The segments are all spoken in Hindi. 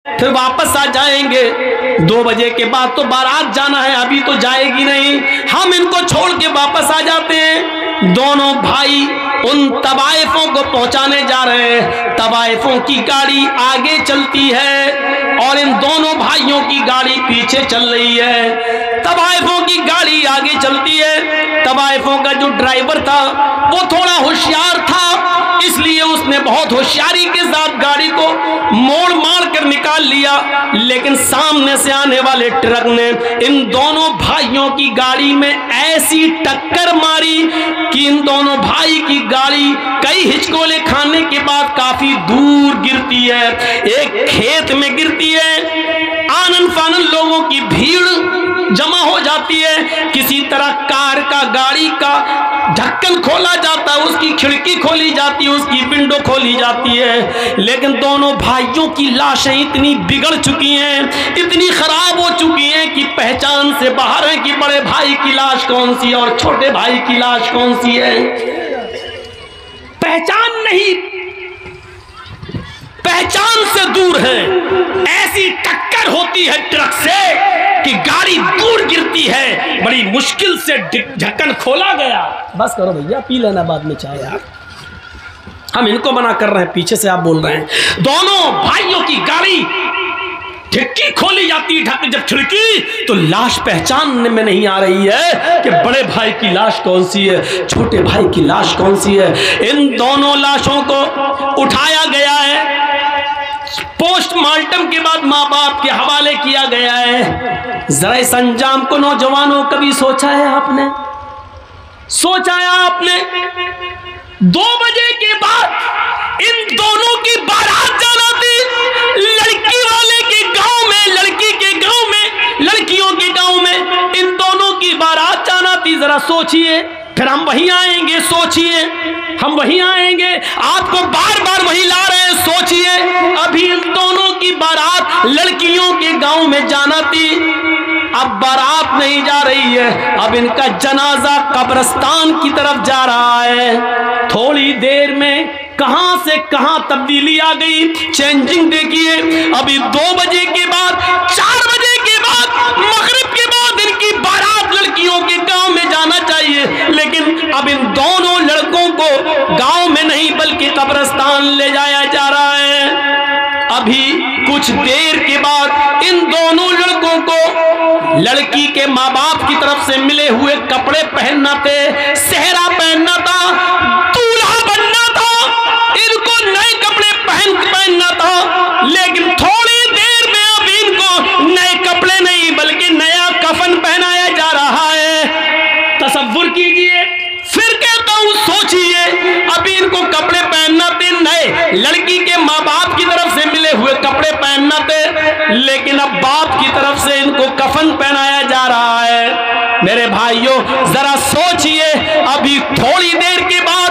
फिर वापस आ जाएंगे। 2 बजे के बाद तो बारात जाना है, अभी तो जाएगी नहीं। हम इनको छोड़ के वापस आ जाते हैं। दोनों भाई उन तवाइफों को पहुंचाने जा रहे हैं। तवाइफों की गाड़ी आगे चलती है और इन दोनों भाइयों की गाड़ी पीछे चल रही है। तवाइफों की गाड़ी आगे चलती है। तवाइफों का जो ड्राइवर था वो थोड़ा होशियार था, इसलिए उसने बहुत होशियारी के साथ गाड़ी को मोड़ मार कर निकाल लिया। लेकिन सामने से आने वाले ट्रक ने इन दोनों भाइयों की गाड़ी में ऐसी टक्कर मारी कि इन दोनों भाई की गाड़ी कई हिचकोले खाने के बाद काफी दूर गिरती है, एक खेत में गिरती है। आनन फानन लोगों की भीड़ जमा हो जाती है। किसी तरह कार का, गाड़ी का ढक्कन खोला जाता है, उसकी खिड़की खोली जाती है, उसकी विंडो खोली जाती है। लेकिन दोनों भाइयों की लाशें इतनी बिगड़ चुकी हैं, इतनी खराब हो चुकी हैं कि पहचान से बाहर है कि बड़े भाई की लाश कौन सी है और छोटे भाई की लाश कौन सी है। पहचान नहीं, पहचान से दूर है। ऐसी टक्कर होती है ट्रक से कि गाड़ी दूर गिरती है। बड़ी मुश्किल से ढक्कन खोला गया। बस करो भैया, पी लेना बाद में चाय यार। हम इनको मना कर रहे हैं, पीछे से आप बोल रहे हैं। दोनों भाइयों की गाड़ी खिड़की खोली जाती है, जब खिड़की तो लाश पहचानने में नहीं आ रही है कि बड़े भाई की लाश कौन सी है, छोटे भाई की लाश कौन सी है। इन दोनों लाशों को उठाया गया है, पोस्टमार्टम के बाद माँ बाप के हवाले किया गया है। जरा इस अंजाम को नौजवानों कभी सोचा है आपने? सोचा है आपने? 2 बजे के बाद इन दोनों की बारात जाना थी, लड़की वाले के गांव में, लड़की के गांव में, लड़कियों के गांव में इन दोनों की बारात जाना थी। जरा सोचिए, फिर हम वहीं आएंगे। सोचिए, हम वहीं आएंगे, आपको बार बार वहीं ला रहे हैं। सोचिए, अभी इन दोनों की बारात लड़कियों के गांव में जाना थी, अब बारात नहीं जा रही है, अब इनका जनाजा कब्रिस्तान की तरफ जा रहा है। थोड़ी देर में कहां से कहां तब्दीली आ गई, चेंजिंग देखिए। अभी 2 बजे के बाद, 4 बजे के बाद, मगरिब के बाद इनकी बारात लड़कियों के गांव में जाना चाहिए, लेकिन अब इन दोनों लड़कों को गांव में नहीं बल्कि कब्रिस्तान ले जाया जा रहा है। अभी कुछ देर के बाद इन दोनों लड़कों को लड़की के माँ बाप की तरफ से मिले हुए कपड़े पहनना थे, सेहरा पहनना था, दूल्हा बनना था, इनको नए कपड़े पहनना था। लेकिन थोड़ी देर में अब इनको नए कपड़े नहीं बल्कि नया कफन पहनाया जा रहा है। तसव्वुर कीजिए, फिर कहता हूं सोचिए, अभी इनको कपड़े पहनना थे नए, लड़की के माँ बाप की तरफ से मिले हुए कपड़े पहनना थे, लेकिन अब बाप की तरफ से इनको कफन पहनाया जा रहा है। मेरे भाइयों जरा सोचिए, अभी थोड़ी देर के बाद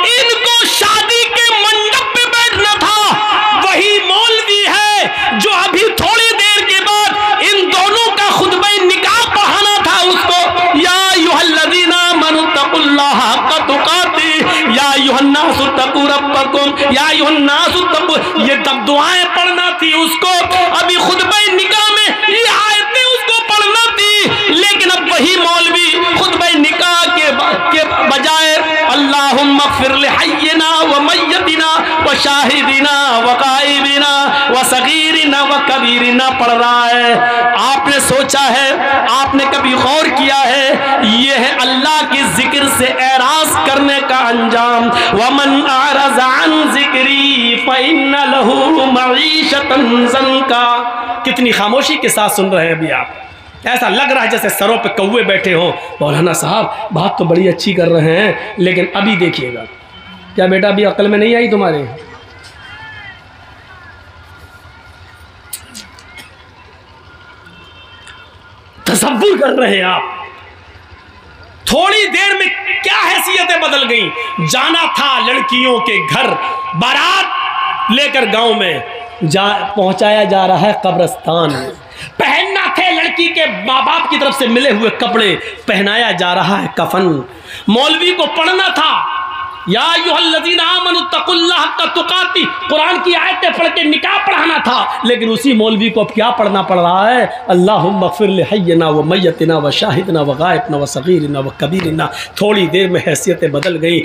इनको शादी के मंडप पे बैठना था, वही मौलवी है जो अभी थोड़ी देर के बाद इन दोनों का खुतबा निकाह पढ़ाना था उसको। या अय्युहल्लज़ीना आमनू तक़ुल्लाह हक़्क़ तुक़ातिह या अय्युहन्नासु तक़ू रब्बकुम या अय्युहन्नासु तक़ू, ये तब दुआएं पढ़ना थी उसको। अभी खुतबा निकाह में ये आयतें उसको पढ़ना थी, लेकिन अब वही मौलवी खुतबा निकाह के बजाय अल्लाहुम्मा ग़फ़िर लिहय्यिना व मय्यतिना व शाहिदिना व गाइबिना व सगीरिना व कबीरिना पढ़ रहा है। आपने सोचा है, आपने कभी गौर किया है, ये है अल्लाह के जिक्र से एराज करने का अंजाम। वमन अरज़ अन ज़िक्री फ़इन्न लहू मईशतन ज़ंका। कितनी खामोशी के साथ सुन रहे हैं अभी आप, ऐसा लग रहा है जैसे सरों पे कौवे बैठे हों। मौलाना साहब बात तो बड़ी अच्छी कर रहे हैं, लेकिन अभी देखिएगा। क्या बेटा अभी अक्ल में नहीं आई तुम्हारे? तसव्वुर कर रहे हैं आप, थोड़ी देर में क्या हैसियतें बदल गई। जाना था लड़कियों के घर, बारात लेकर गांव में पहुंचाया जा रहा है कब्रिस्तान में। पहनना थे लड़की के माँ बाप की तरफ से मिले हुए कपड़े, पहनाया जा रहा है कफन। मौलवी को पढ़ना था या अय्युहल्लज़ीना आमनु तक़ुल्लाह हक़्क़ तुक़ाती, कुरान की आयतें पढ़ के निकाह पढ़ाना था, लेकिन उसी मौलवी को अब क्या पढ़ना पड़ रहा है? अल्लाहुम्मा ग़फ़िर लिहय्यिना व मय्यतिना व शाहिदिना व गायबिना व सग़ीरिना व कबीरिना। थोड़ी देर में हैसियतें बदल गई।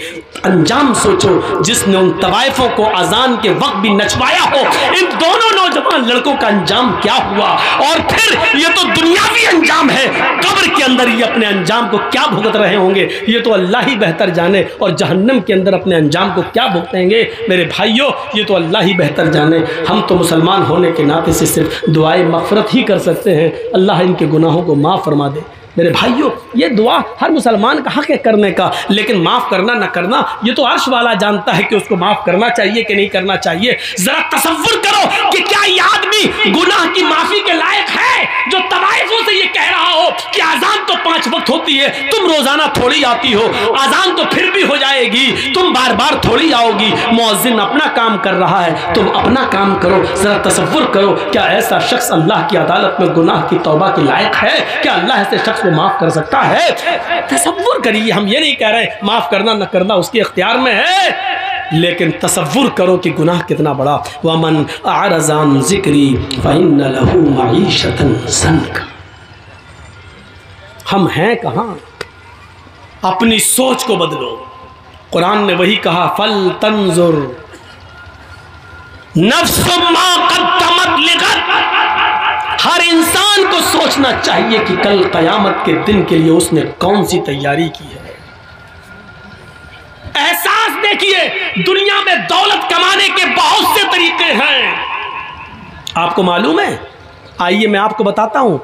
अंजाम सोचो, जिसने उन तवाइफों को अजान के वक्त भी नचवाया हो, इन दोनों नौजवान लड़कों का अंजाम क्या हुआ? और फिर ये तो दुनियावी अंजाम है, कब्र के अंदर ये अपने अंजाम को क्या भुगत रहे होंगे, ये तो अल्लाह ही बेहतर जाने। और जहन्नम के अंदर अपने अंजाम को क्या भुगतेंगे मेरे भाइयों, ये तो अल्लाह ही बेहतर जाने। हम तो मुसलमान होने के नाते से सिर्फ दुआए मग़फ़िरत ही कर सकते हैं, अल्लाह इनके गुनाहों को माफ़ फरमा दे। मेरे भाइयों, ये दुआ हर मुसलमान का हक़ है करने का, लेकिन माफ़ करना न करना ये तो अर्श वाला जानता है कि उसको माफ़ करना चाहिए कि नहीं करना चाहिए। ज़रा तसव्वुर करो कि क्या ये आदमी गुनाह की माफ़ी के लायक है जो तवाइफों से ये कह रहा हो कि अजान तो 5 वक्त होती है, तुम रोज़ाना थोड़ी आती हो, अजान तो फिर भी हो जाएगी, तुम बार बार थोड़ी आओगी, मुअज्जिन अपना काम कर रहा है, तुम अपना काम करो। ज़रा तसव्वुर करो, क्या ऐसा शख्स अल्लाह की अदालत में गुनाह की तौबा के लायक है? क्या अल्लाह ऐसे शख्स को माफ़ कर सकता है? तसव्वुर करिए, हम ये नहीं कह रहे माफ़ करना न करना उसके इख्तियार में है, लेकिन तसव्वुर करो कि गुनाह कितना बड़ा। वमन अअरज़ अन ज़िक्री फ़इन्न लहू मईशतन ज़न्का। हम हैं कहाँ? अपनी सोच को बदलो। कुरान ने वही कहा, फल तंजुर नफ्सुम मा क़द्दमत लिग़द। हर इंसान को सोचना चाहिए कि कल क़यामत के दिन के लिए उसने कौन सी तैयारी की है। एहसास देखिए, दुनिया में दौलत कमाने के बहुत से तरीके हैं, आपको मालूम है? आइए मैं आपको बताता हूं।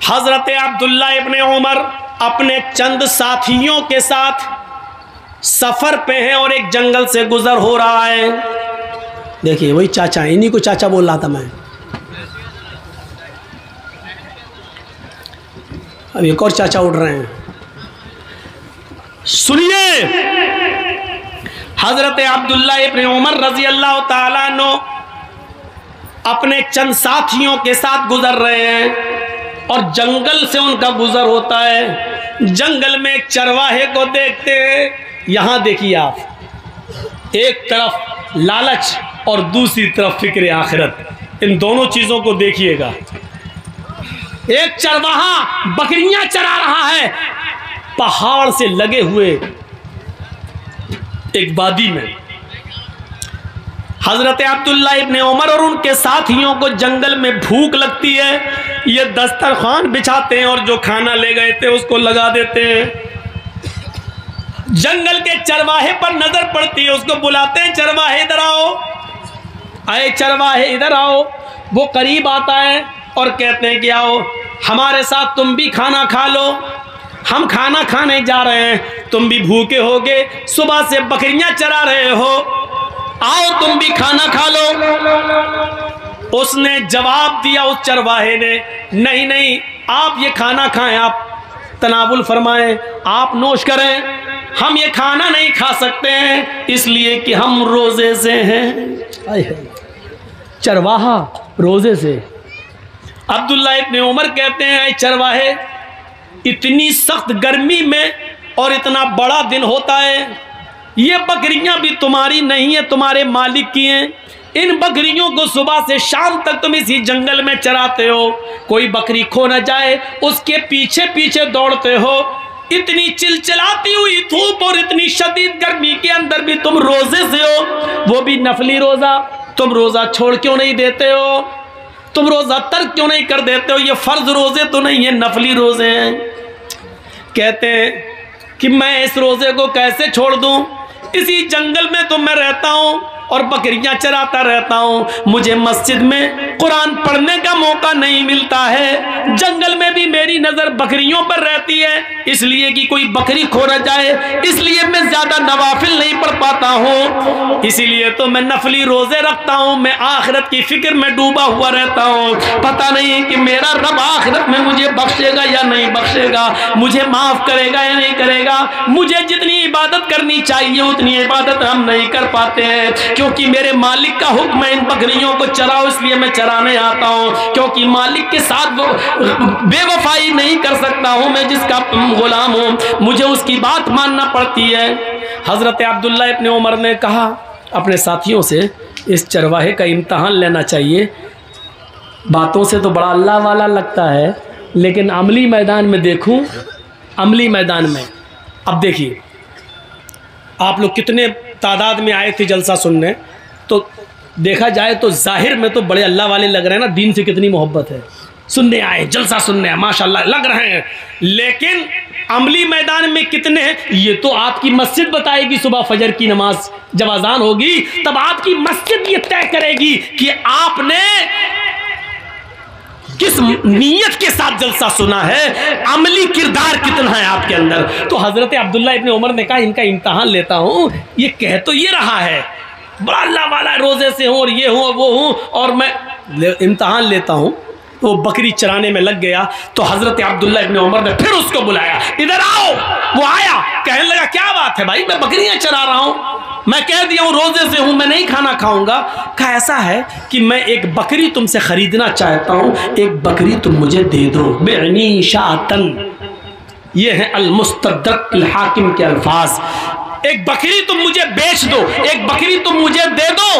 हजरत अब्दुल्ला इब्ने उमर अपने चंद साथियों के साथ सफर पे हैं और एक जंगल से गुजर हो रहा है। देखिए वही चाचा, इन्हीं को चाचा बोल रहा था मैं। अब एक और चाचा उठ रहे हैं, सुनिए। हजरत अब्दुल्ला इब्ने उमर रजी अल्लाह ताला अन्हु अपने चंद साथियों के साथ गुजर रहे हैं और जंगल से उनका गुजर होता है। जंगल में एक चरवाहे को देखते हैं। यहां देखिए आप, एक तरफ लालच और दूसरी तरफ फिक्र आखिरत, इन दोनों चीजों को देखिएगा। एक चरवाहा बकरियां चरा रहा है पहाड़ से लगे हुए एक वादी में। हजरत अब्दुल्ला इब्ने उमर और उनके साथियों को जंगल में भूख लगती है, ये दस्तरखान बिछाते हैं और जो खाना ले गए थे उसको लगा देते हैं। जंगल के चरवाहे पर नजर पड़ती है, उसको बुलाते हैं, चरवाहे इधर आओ, आए चरवाहे इधर आओ। वो करीब आता है और कहते हैं कि आओ हमारे साथ, तुम भी खाना खा लो, हम खाना खाने जा रहे हैं, तुम भी भूखे होगे, सुबह से बकरियां चरा रहे हो, आओ तुम भी खाना खा लो। उसने जवाब दिया, उस चरवाहे ने, नहीं नहीं, आप ये खाना खाएं, आप तनावुल फरमाएं, आप नोश करें, हम ये खाना नहीं खा सकते हैं इसलिए कि हम रोजे से हैं। चरवाहा रोजे से। अब्दुल्ला इब्ने उमर कहते हैं, चरवाहे, इतनी सख्त गर्मी में और इतना बड़ा दिन होता है, ये बकरियां भी तुम्हारी नहीं है, तुम्हारे मालिक की हैं। इन बकरियों को सुबह से शाम तक तुम इसी जंगल में चराते हो, कोई बकरी खो न जाए उसके पीछे पीछे दौड़ते हो। इतनी चिलचिलाती हुई धूप और इतनी शदीद गर्मी के अंदर भी तुम रोजे से हो, वो भी नफली रोजा। तुम रोजा छोड़ क्यों नहीं देते हो? तुम रोजा तर्क क्यों नहीं कर देते हो? ये फर्ज रोजे तो नहीं है, नफली रोजे हैं। कहते हैं कि मैं इस रोजे को कैसे छोड़ दूं? इसी जंगल में तो मैं रहता हूं और बकरियां चराता रहता हूं, मुझे मस्जिद में कुरान पढ़ने का मौका नहीं मिलता है। जंगल में भी मेरी नजर बकरियों पर रहती है, इसलिए कि कोई बकरी खो न जाए, इसलिए मैं ज्यादा नवाफिल नहीं पढ़ पाता हूँ, इसीलिए तो मैं नफली रोजे रखता हूँ। मैं आखिरत की फिक्र में डूबा हुआ रहता हूँ, पता नहीं कि मेरा रब आखिरत में मुझे बख्शेगा या नहीं बख्शेगा, मुझे माफ करेगा या नहीं करेगा। मुझे जितनी इबादत करनी चाहिए उतनी इबादत हम नहीं कर पाते हैं, क्योंकि मेरे मालिक का हुक्म है इन बकरियों को चराओ, इसलिए मैं चराने आता हूँ। क्योंकि मालिक के साथ बेवफाई नहीं कर सकता हूँ, मैं जिसका गुलाम हूँ, मुझे उसकी बात मानना पड़ती है। हज़रत अब्दुल्ला इब्न उमर ने कहा अपने साथियों से, इस चरवाहे का इम्तहान लेना चाहिए। बातों से तो बड़ा अल्लाह वाला लगता है, लेकिन अमली मैदान में देखूं, अमली मैदान में अब देखिए, आप लोग कितने तादाद में आए थे जलसा सुनने, तो देखा जाए तो जाहिर में तो बड़े अल्लाह वाले लग रहे हैं ना, दीन से कितनी मोहब्बत है, सुनने आए, जलसा सुनने आए, माशाल्लाह लग रहे हैं। लेकिन अमली मैदान में कितने हैं, ये तो आपकी मस्जिद बताएगी। सुबह फजर की नमाज जब अजान होगी तब आपकी मस्जिद ये तय करेगी कि आपने किस नीयत के साथ जलसा सुना है, अमली किरदार कितना है आपके अंदर। तो हजरत अब्दुल्ला इब्न उमर ने कहा, इनका इम्तहान लेता हूं, ये कह तो ये रहा है बड़ा अल्लाह वाला, रोजे से हूं और ये हूं वो हूं, और मैं इम्तहान लेता हूं। वो बकरी चराने में लग गया, तो हजरत अब्दुल्ला इब्न उमर ने फिर उसको बुलाया, इधर आओ। वो आया, कहने लगा क्या बात है भाई, मैं बकरियां चरा रहा हूं, मैं कह दिया हूं रोजे से हूं, मैं नहीं खाना खाऊंगा। कहा ऐसा है कि मैं एक बकरी तुमसे खरीदना चाहता हूं, एक बकरी तुम मुझे दे दो। बेनी शातन, ये है अल-मुस्तदरक अल-हाकिम के अल्फाज। एक बकरी तुम मुझे बेच दो, एक बकरी तुम मुझे दे दो।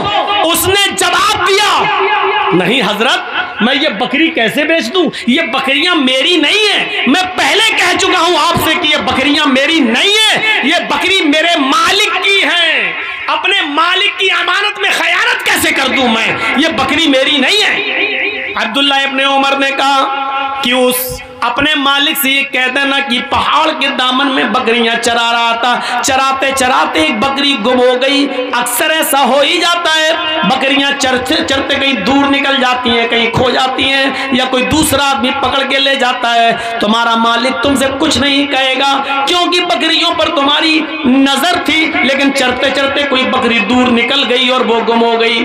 उसने जवाब दिया, नहीं हजरत, मैं ये बकरी कैसे बेच दूं, ये बकरियां मेरी नहीं है। मैं पहले कह चुका हूं आपसे कि ये बकरियां मेरी नहीं है, ये बकरी मेरे मालिक की है। अपने मालिक की अमानत में खयानत कैसे कर दूं मैं, ये बकरी मेरी नहीं है। अब्दुल्ला इब्न उमर ने कहा कि उस अपने मालिक से ये कह देना कि पहाड़ के दामन में बकरियां चरा रहा था, चराते चराते एक बकरी गुम हो गई। अक्सर ऐसा हो ही जाता है, बकरियां चरते चरते कहीं दूर निकल जाती हैं, कहीं खो जाती हैं, या कोई दूसरा आदमी पकड़ के ले जाता है। तुम्हारा मालिक तुमसे कुछ नहीं कहेगा, क्योंकि बकरियों पर तुम्हारी नजर थी, लेकिन चरते चरते कोई बकरी दूर निकल गई और वो गुम हो गई।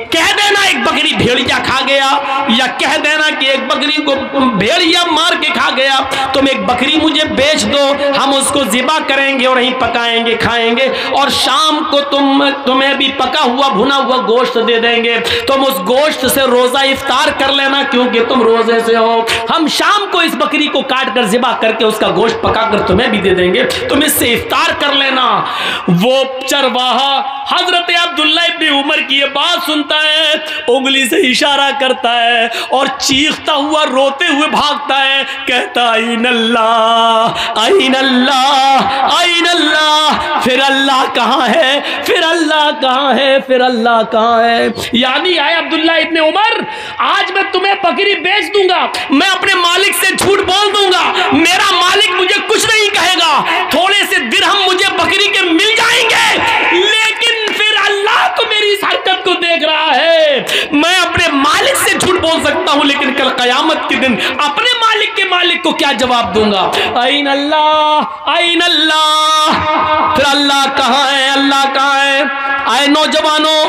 कह देना एक बकरी भेड़िया खा गया, या कह देना कि एक बकरी को भेड़िया मार के खा गया, तुम एक बकरी मुझे बेच दो, हम उसको ज़िबा करेंगे और वहीं पकाएंगे खाएंगे, और शाम को तुम्हें भी पका हुआ भुना हुआ गोश्त दे देंगे। तुम उस गोश्त से रोजा इफ्तार कर लेना, क्योंकि तुम रोजे से हो। हम शाम को इस बकरी को काट कर ज़िबा करके उसका गोश्त पकाकर तुम्हें भी दे देंगे, तुम इससे इफ्तार कर लेना। वो चरवाहा हजरत अब्दुल्ला इब्न उमर की ये बात सुनता है, उंगली से इशारा करता है और चीखता हुआ रोते हुए भागता है, कहता आइन अल्लाह आइन अल्लाह आइन अल्लाह, फिर अल्लाह कहाँ है, फिर अल्लाह कहाँ है, फिर अल्लाह कहाँ है। यानी आए अब्दुल्ला इब्न उमर, आज मैं तुम्हें बकरी बेच दूंगा, मैं अपने मालिक से झूठ बोल दूंगा, मेरा मालिक मुझे कुछ नहीं कहेगा, थोड़े से दिरहम मुझे बकरी के मिल जाएंगे, लेकिन फिर अल्लाह तो मेरी इस हरकत को देख रहा है। मैं अपने मालिक से झूठ बोल सकता हूं, लेकिन कल कयामत के दिन अपने मालिक के मालिक को क्या जवाब दूंगा। आइन अल्लाह आइन अल्लाह, फिर अल्लाह कहाँ है, अल्लाह कहाँ है। आए नौजवानों,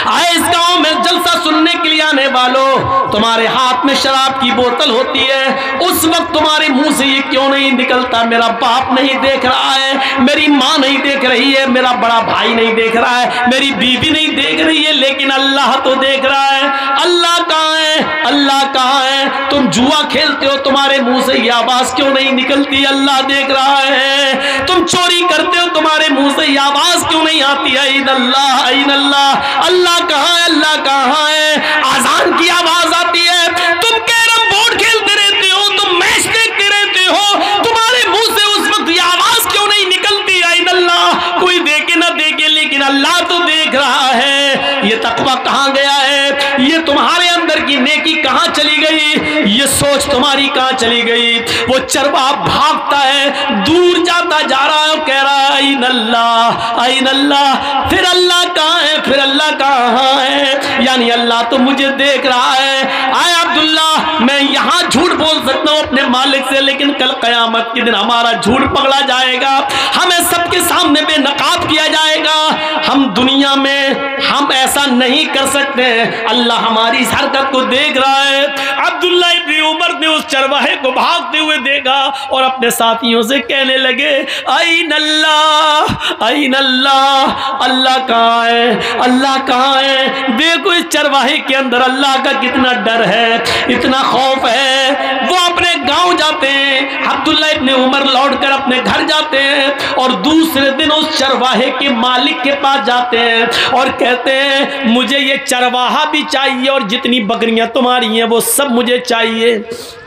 आए इस गांव में जलसा सुनने के लिए आने वालों, तुम्हारे हाथ में शराब की बोतल होती है, उस वक्त तुम्हारे मुंह से ये क्यों नहीं निकलता, मेरा बाप नहीं देख रहा है, मेरी माँ नहीं देख रही है, मेरा बड़ा भाई नहीं देख रहा है, मेरी बीवी नहीं देख रही है, लेकिन अल्लाह तो देख रहा है। अल्लाह कहाँ है, अल्लाह कहाँ है। तुम जुआ खेलते हो, तुम्हारे मुंह से ये आवाज क्यों नहीं निकलती, अल्लाह देख रहा है। तुम चोरी करते हो, तुम्हारे मुंह से ये आवाज क्यों नहीं आती है, ईद अल्लाह ईद अल्लाह। अल्लाह कहाँ है, अल्लाह कहाँ है। आजान की आवाज आती है, तुम कैरम बोर्ड खेलते रहते हो, तुम मैच देखते रहते हो, तुम्हारे मुंह से उस वक्त ये आवाज क्यों नहीं निकलती, ईद अल्लाह। कोई देखे ना देखे, लेकिन अल्लाह तो देख रहा है। ये तकवा कहाँ गया है, ये तुम्हारे अंदर की नेकी कहाँ चली गई, ये सोच तुम्हारी कहाँ चली गई। वो चरवाहा भागता है, दूर जाता जा रहा है, कह रहा है आइन अल्लाह आइन अल्लाह, फिर अल्लाह कहाँ है, फिर अल्लाह कहाँ है। यानी अल्लाह तो मुझे देख रहा है। आए अब्दुल्ला, मैं यहाँ झूठ बोल सकता हूँ अपने मालिक से, लेकिन कल कयामत के दिन हमारा झूठ पकड़ा जाएगा, हमें सबके सामने बेनकाब किया जाएगा। हम दुनिया में हम ऐसा नहीं कर सकते, अल्लाह हमारी इस हरकत को देख रहा है। अब्दुल्ला इब्न उमर ने उस चरवाहे को भागते हुए देखा और अपने साथियों से कहने लगे आइन अल्लाह आइन अल्लाह, अल्लाह कहाँ है, अल्लाह कहाँ है। देखो इस चरवाहे के अंदर अल्लाह का कितना डर है, इतना खौफ है। वो अपने गांव जाते हैं, अब्दुल्ला इब्ने उमर लौटकर अपने घर जाते हैं और दूसरे दिन उस चरवाहे के मालिक के पास जाते हैं और कहते हैं मुझे ये चरवाहा भी चाहिए और जितनी बकरियां तुम्हारी हैं वो सब मुझे चाहिए,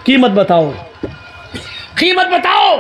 कीमत बताओ, कीमत बताओ।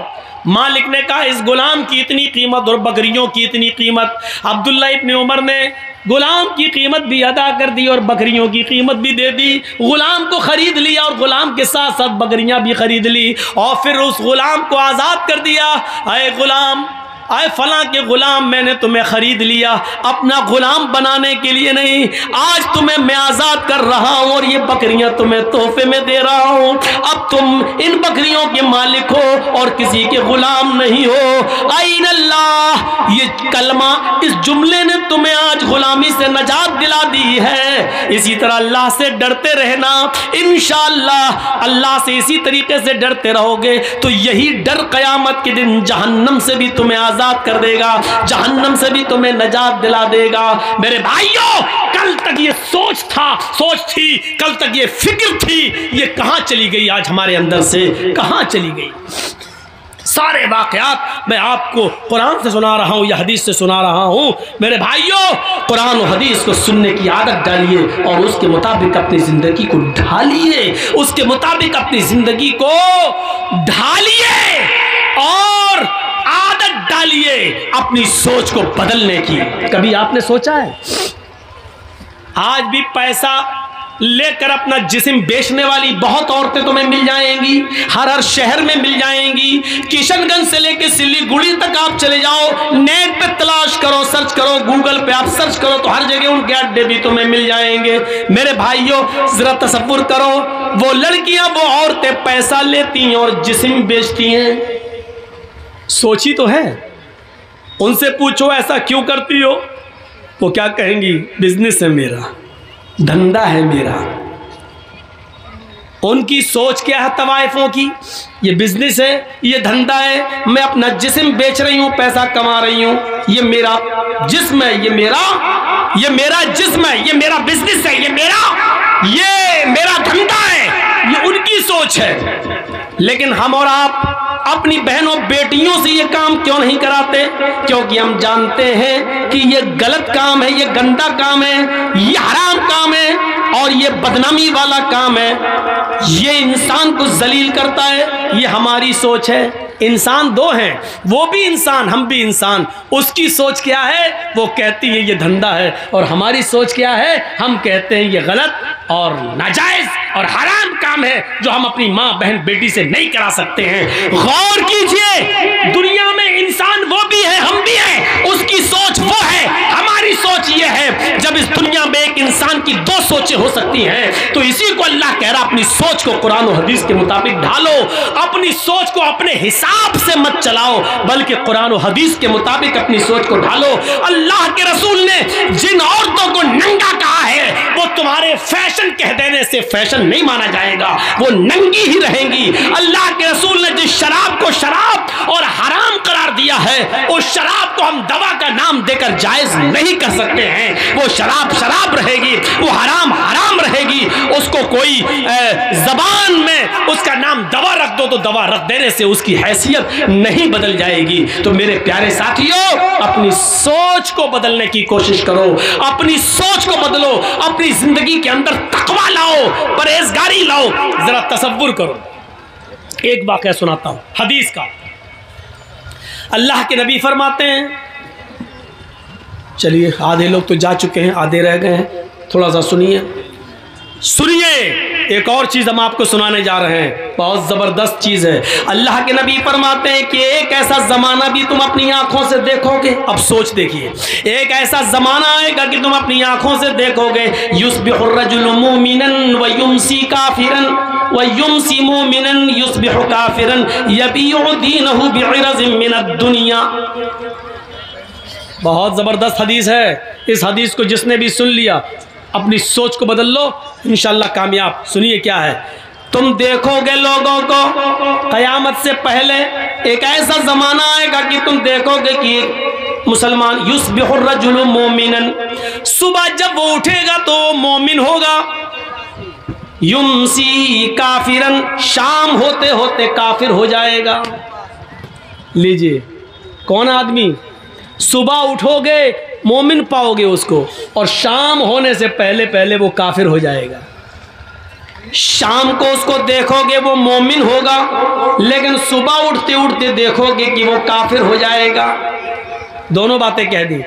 मालिक ने कहा इस गुलाम की इतनी कीमत और बकरियों की इतनी कीमत। अब्दुल्ला इब्ने उमर ने गुलाम की कीमत भी अदा कर दी और बकरियों की कीमत भी दे दी। गुलाम को खरीद लिया और गुलाम के साथ साथ बकरियां भी खरीद ली और फिर उस गुलाम को आज़ाद कर दिया। अय गुलाम, आए फलां के गुलाम, मैंने तुम्हें खरीद लिया अपना गुलाम बनाने के लिए नहीं, आज तुम्हें मैं आज़ाद कर रहा हूँ और ये बकरियां तुम्हें तोहफे में दे रहा हूँ। अब तुम इन बकरियों के मालिक हो और किसी के गुलाम नहीं हो। आइन अल्लाह, ये कलमा, इस जुमले ने तुम्हें आज गुलामी से नजात दिला दी है। इसी तरह अल्लाह से डरते रहना, इंशाअल्लाह अल्लाह से इसी तरीके से डरते रहोगे तो यही डर क़यामत के दिन जहन्नम से भी तुम्हें आज़ाद कर देगा, जहन्नम से भी तुम्हें नजात दिला देगा। मेरे भाइयों, कल तक ये सोच थी, कल तक ये फिक्र थी, ये कहां चली गई? आज हमारे अंदर से कहां चली गई? सारे वाकयात मैं आपको कुरान से सुना रहा हूं या हदीस से सुना रहा हूं। मेरे भाइयों, कुरान और हदीस को सुनने की आदत डालिए और उसके मुताबिक अपनी जिंदगी को ढालिए, उसके मुताबिक अपनी जिंदगी को ढालिए और आदत डालिए अपनी सोच को बदलने की। कभी आपने सोचा है आज भी पैसा लेकर अपना जिस्म बेचने वाली बहुत औरतें तुम्हें मिल जाएंगी, हर शहर में मिल जाएंगी। किशनगंज से लेकर सिलीगुड़ी तक आप चले जाओ, नेट पे तलाश करो, सर्च करो, गूगल पे आप सर्च करो तो हर जगह उनके अड्डे भी तुम्हें मिल जाएंगे। मेरे भाइयों, जरा तसव्वुर करो, वो लड़कियां, वो औरतें पैसा लेती हैं और जिस्म बेचती हैं। सोची तो है? उनसे पूछो ऐसा क्यों करती हो, वो क्या कहेंगी? बिजनेस है मेरा, धंधा है मेरा। उनकी सोच क्या है तवाइफों की? ये बिजनेस है, ये धंधा है, मैं अपना जिस्म बेच रही हूं, पैसा कमा रही हूं, ये मेरा जिस्म है, ये मेरा जिस्म है, ये मेरा बिजनेस है, ये मेरा धंधा है। ये उनकी सोच है। लेकिन हम और आप अपनी बहनों बेटियों से ये काम क्यों नहीं कराते? क्योंकि हम जानते हैं कि ये गलत काम है, ये गंदा काम है, ये हराम काम है और ये बदनामी वाला काम है, ये इंसान को जलील करता है। ये हमारी सोच है। इंसान दो हैं, वो भी इंसान, हम भी इंसान। उसकी सोच क्या है? वो कहती है ये धंधा है, और हमारी सोच क्या है? हम कहते हैं ये गलत और नाजायज और हराम काम है जो हम अपनी माँ बहन बेटी से नहीं करा सकते हैं। गौर कीजिए, दुनिया में इंसान वो भी है, हम भी हैं। उसकी सोच वो है, हमारी सोच ये है। जब इस दुनिया में एक इंसान की दो सोचें हो सकती हैं तो इसी को अल्लाह कह रहा, अपनी सोच को कुरान और हदीस के मुताबिक ढालो। अपनी सोच को अपने हिसाब से मत चलाओ, बल्कि कुरान और हदीस के मुताबिक अपनी सोच को ढालो। अल्लाह के रसूल ने जिन औरतों को नंगा कहा है वो तुम्हारे फैशन कह देने से फैशन नहीं माना जाएगा, वो नंगी ही रहेंगी। अल्लाह के रसूल ने जिस शराब को शराब और हराम करार दिया है, उस शराब को हम दवा का नाम देकर जायज नहीं कर सकते हैं। वो शराब शराब रहेगी, वो हराम हराम रहेगी। उसको कोई जबान में उसका नाम दवा रख दो तो दवा रख देने से उसकी हैसियत नहीं बदल जाएगी। तो मेरे प्यारे साथियों, अपनी सोच को बदलने की कोशिश करो, अपनी सोच को बदलो, अपनी जिंदगी के अंदर तकवा लाओ, परहेजगारी लाओ। जरा तसव्वुर करो, एक वाक़या सुनाता हूं हदीस का। अल्लाह के नबी फरमाते हैं, चलिए आधे लोग तो जा चुके हैं, आधे रह गए हैं, थोड़ा सा सुनिए। एक और चीज हम आपको सुनाने जा रहे हैं, बहुत जबरदस्त चीज है। अल्लाह के नबी फरमाते हैं कि एक ऐसा जमाना भी तुम अपनी आंखों से देखोगे। अब सोच देखिए, एक ऐसा जमाना आएगा कि तुम अपनी आंखों से देखोगे, युस्बिहु रजुलु मुमिनन व युमसी काफिरन व युमसी मुमिनन युस्बिहु काफिरन यबीउ दीनहु बिइरज़िन मिनद दुनिया। बहुत जबरदस्त हदीस है। इस हदीस को जिसने भी सुन लिया, अपनी सोच को बदल लो, इंशाअल्लाह कामयाब। सुनिए क्या है। तुम देखोगे लोगों को कयामत से पहले एक ऐसा जमाना आएगा कि तुम देखोगे कि मुसलमान युस्बिहु रजुलु मोमिनन, सुबह जब वो उठेगा तो वो मोमिन होगा। युमसी काफिरन, शाम होते होते काफिर हो जाएगा। लीजिए, कौन आदमी? सुबह उठोगे मोमिन पाओगे उसको, और शाम होने से पहले पहले वो काफिर हो जाएगा। शाम को उसको देखोगे वो मोमिन होगा, लेकिन सुबह उठते उठते देखोगे कि वो काफिर हो जाएगा। दोनों बातें कह दी।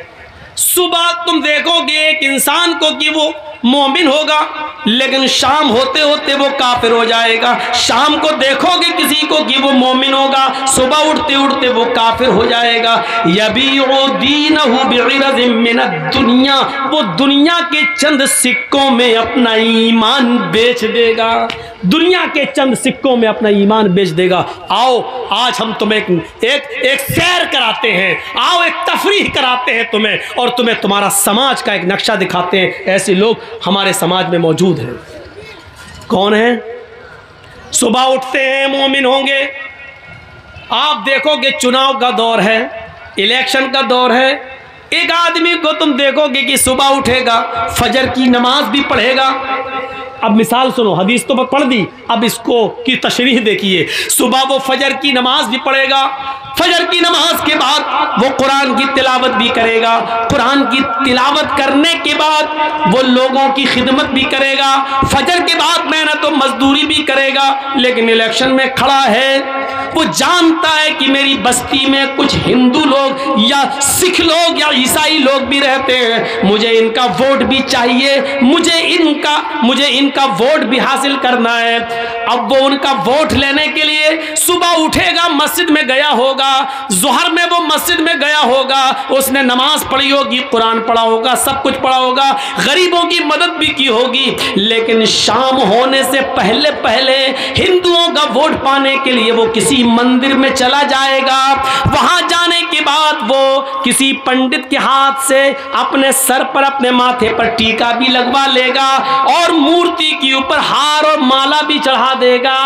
सुबह तुम देखोगे एक इंसान को कि वो मोमिन होगा, लेकिन शाम होते होते वो काफिर हो जाएगा। शाम को देखोगे किसी को कि वो मोमिन होगा, सुबह उठते उठते वो काफिर हो जाएगा। यबीउ दीनहु बिइरज़िम मिनद दुनिया, वो दुनिया के चंद सिक्कों में अपना ईमान बेच देगा। दुनिया के चंद सिक्कों में अपना ईमान बेच देगा। आओ आज हम तुम्हें एक सैर कराते हैं, आओ एक तफरीह कराते हैं तुम्हें, और तुम्हें तुम्हारा समाज का एक नक्शा दिखाते हैं। ऐसे लोग हमारे समाज में मौजूद हैं। कौन है? सुबह उठते हैं मोमिन होंगे। आप देखोगे चुनाव का दौर है, इलेक्शन का दौर है, एक आदमी को तुम देखोगे कि सुबह उठेगा, फजर की नमाज भी पढ़ेगा। अब मिसाल सुनो, हदीस तो पढ़ दी, अब इसको की तशरीह देखिए। सुबह वो फजर की नमाज भी पढ़ेगा, फजर की नमाज के बाद वो कुरान की तिलावत भी करेगा, कुरान की तिलावत करने के बाद वो लोगों की खिदमत भी करेगा, फजर के बाद मेहनत तो मजदूरी भी करेगा। लेकिन इलेक्शन में खड़ा है, वो जानता है कि मेरी बस्ती में कुछ हिंदू लोग या सिख लोग या ईसाई लोग भी रहते हैं, मुझे इनका वोट भी चाहिए, मुझे इनका वोट भी हासिल करना है। अब वो उनका वोट लेने के लिए सुबह उठेगा, मस्जिद में गया होगा, ज़ोहर में वो मस्जिद में गया होगा, उसने नमाज पढ़ी होगी, कुरान पढ़ा होगा, सब कुछ पढ़ा होगा, गरीबों की मदद भी की होगी। लेकिन शाम होने से पहले पहले हिंदुओं का वोट पाने के लिए वो किसी मंदिर में चला जाएगा। वहां जाने के बाद वो किसी पंडित के हाथ से अपने सर पर, अपने माथे पर टीका भी लगवा लेगा, और मूर्ति के ऊपर हार और माला भी चढ़ा देगा।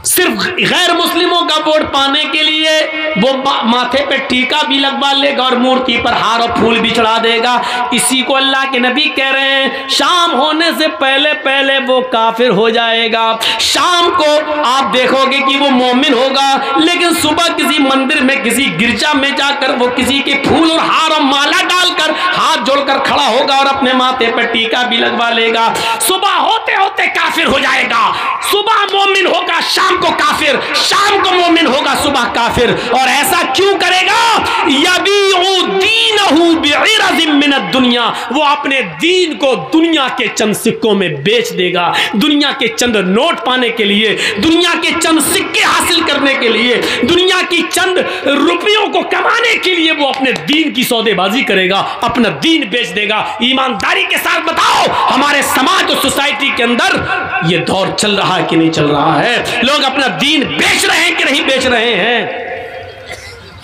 सिर्फ गैर मुस्लिमों का वोट पाने के लिए वो माथे पे टीका भी लगवा लेगा और मूर्ति पर हार और फूल भी चढ़ा देगा। इसी को अल्लाह के नबी कह रहे हैं, शाम होने से पहले पहले वो काफिर हो जाएगा। शाम को आप देखोगे कि वो मोमिन होगा, लेकिन सुबह किसी मंदिर में, किसी गिरजा में जाकर वो किसी के फूल और हार और माला डालकर हाथ जोड़कर खड़ा होगा और अपने माथे पर टीका भी लगवा लेगा। सुबह होते होते काफिर हो जाएगा। सुबह मोमिन होगा, शाम को काफिर, शाम को मोमिन होगा, सुबह काफिर। और ऐसा क्यों करेगा? यबीउ दीनहु बिइरज़िम मिनद दुनिया, वो अपने दीन को दुनिया के चंद सिक्कों में बेच देगा। दुनिया के चंद नोट पाने के लिए, दुनिया के चंद सिक्के हासिल करने के लिए, दुनिया की चंद रुपयों को कमाने के लिए वो अपने दीन की सौदेबाजी करेगा, अपना दीन बेच देगा। ईमानदारी के साथ बताओ, हमारे समाज और सोसाइटी के अंदर ये दौर चल रहा है कि नहीं चल रहा है? लोग अपना दीन बेच रहे हैं कि नहीं बेच रहे हैं?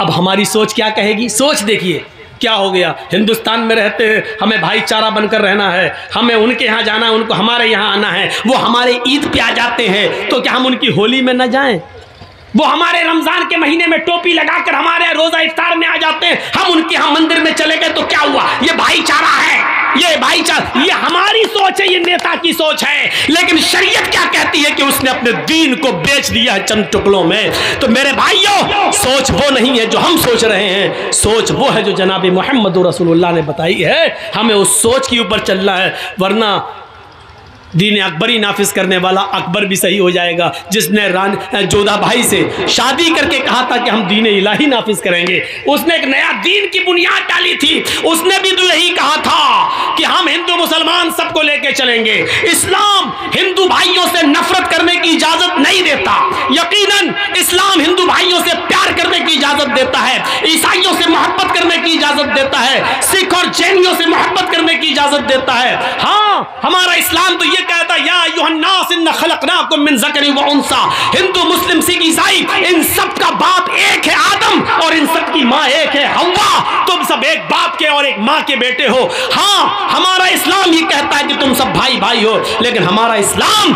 अब हमारी सोच क्या कहेगी? सोच देखिए क्या हो गया। हिंदुस्तान में रहते हैं, हमें भाईचारा बनकर रहना है, हमें उनके यहाँ जाना है, उनको हमारे यहाँ आना है। वो हमारे ईद पे आ जाते हैं, तो क्या हम उनकी होली में न जाएं? वो हमारे रमजान के महीने में टोपी लगाकर हमारे रोजा इफ्तार में आ जाते हैं, हम उनके यहाँ मंदिर में चले गए तो क्या हुआ? ये भाईचारा है, ये भाईचारा, ये हमारी सोच है, ये नेता की सोच है। लेकिन शरीयत क्या कहती है कि उसने अपने दीन को बेच दिया है चंद टुकड़ों में। तो मेरे भाइयों, सोच वो नहीं है जो हम सोच रहे हैं, सोच वो है जो जनाब मोहम्मद रसूलुल्लाह ने बताई है। हमें उस सोच के ऊपर चलना है, वरना दीन अकबरी नाफिज करने वाला अकबर भी सही हो जाएगा, जिसने जोधा भाई से शादी करके कहा था कि हम दीन इलाही नाफिज करेंगे। उसने एक नया दीन की बुनियाद डाली थी। उसने भी तो यही कहा था कि हम हिंदू मुसलमान सबको लेके चलेंगे। इस्लाम हिंदू भाइयों से नफरत करने की इजाजत नहीं देता। यकीनन इस्लाम हिंदू भाइयों से प्यार करने की इजाजत देता है, ईसाइयों से मोहब्बत करने की इजाजत देता है, सिख और जैनियों से मोहब्बत करने की इजाजत देता है। हाँ, हमारा इस्लाम तो ये कहता है, या अय्युहन्नास इन्ना खलक़नाकुम मिन ज़करिन व उन्सा। हिंदू मुस्लिम सिख ईसाई इन सब का बाप एक है आदम, और इन सब की माँ एक है हव्वा। तुम सब एक बाप के और एक माँ के बेटे हो। हाँ, हमारा इस्लाम ये कहता है कि तुम सब भाई भाई हो, लेकिन हमारा इस्लाम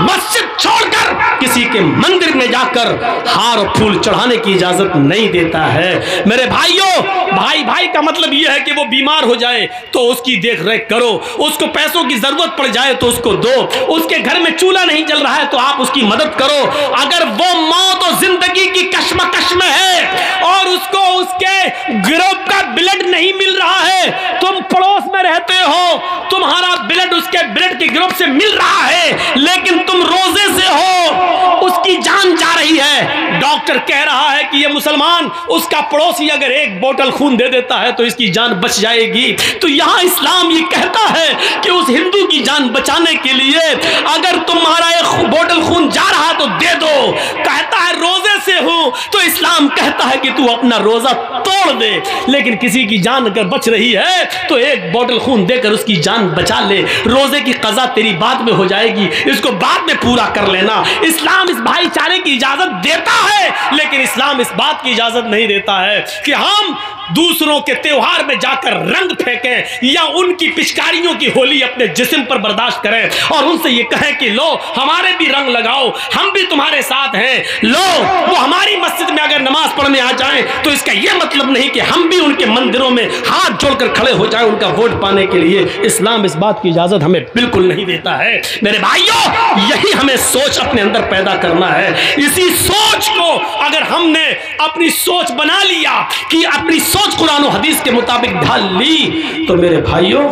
मस्जिद छोड़कर किसी के मंदिर में जाकर हार और फूल चढ़ाने की इजाजत नहीं देता है। मेरे भाइयों, भाई भाई का मतलब यह है कि वो बीमार हो जाए तो उसकी देख रेख करो, उसको पैसों की जरूरत पड़ जाए तो उसको दो, उसके घर में चूल्हा नहीं जल रहा है तो आप उसकी मदद करो। अगर वो मौत और जिंदगी की कश्मकश में है और उसको उसके ग्रुप का ब्लड नहीं मिल रहा है, तुम पड़ोस में रहते हो, तुम्हारा ब्लड उसके ब्लड के ग्रुप से मिल रहा है, लेकिन तुम रोजे से हो, उसकी जान जा रही है, डॉक्टर कह रहा है कि ये मुसलमान, उसका पड़ोसी अगर एक बोतल खून दे देता है तो इसकी जान बच जाएगी। तो यहां इस्लाम ये कहता है कि उस हिंदू की जान बचाने के लिए अगर तुम्हारा एक बोतल खून जा रहा तो दे दो। कहता है रोजे से हो तो इस्लाम कहता है कि तू अपना रोजा तोड़ दे, लेकिन किसी की जान अगर बच रही है तो एक बोतल खून देकर उसकी जान बचा ले। रोजे की कज़ा तेरी बाद में हो जाएगी, इसको बाद में पूरा कर लेना। इस्लाम इस भाईचारे की इजाजत देता है, लेकिन इस्लाम इस बात की इजाजत नहीं देता है कि हम दूसरों के त्योहार में जाकर रंग फेंकें या उनकी पिचकारियों की होली अपने जिस्म पर बर्दाश्त करें और उनसे ये कहें कि लो हमारे भी रंग लगाओ, हम भी तुम्हारे साथ हैं। लो वो हमारी मस्जिद में अगर नमाज पढ़ने आ जाएं तो इसका यह मतलब नहीं कि हम भी उनके मंदिरों में हाथ जोड़कर खड़े हो जाएं उनका वोट पाने के लिए। इस्लाम इस बात की इजाजत हमें बिल्कुल नहीं देता है। मेरे भाइयों, यही हमें सोच अपने अंदर पैदा करना है। इसी सोच को अगर हमने अपनी सोच बना लिया कि अपनी सोच कुरान और हदीस के मुताबिक ढाल ली तो मेरे भाइयों,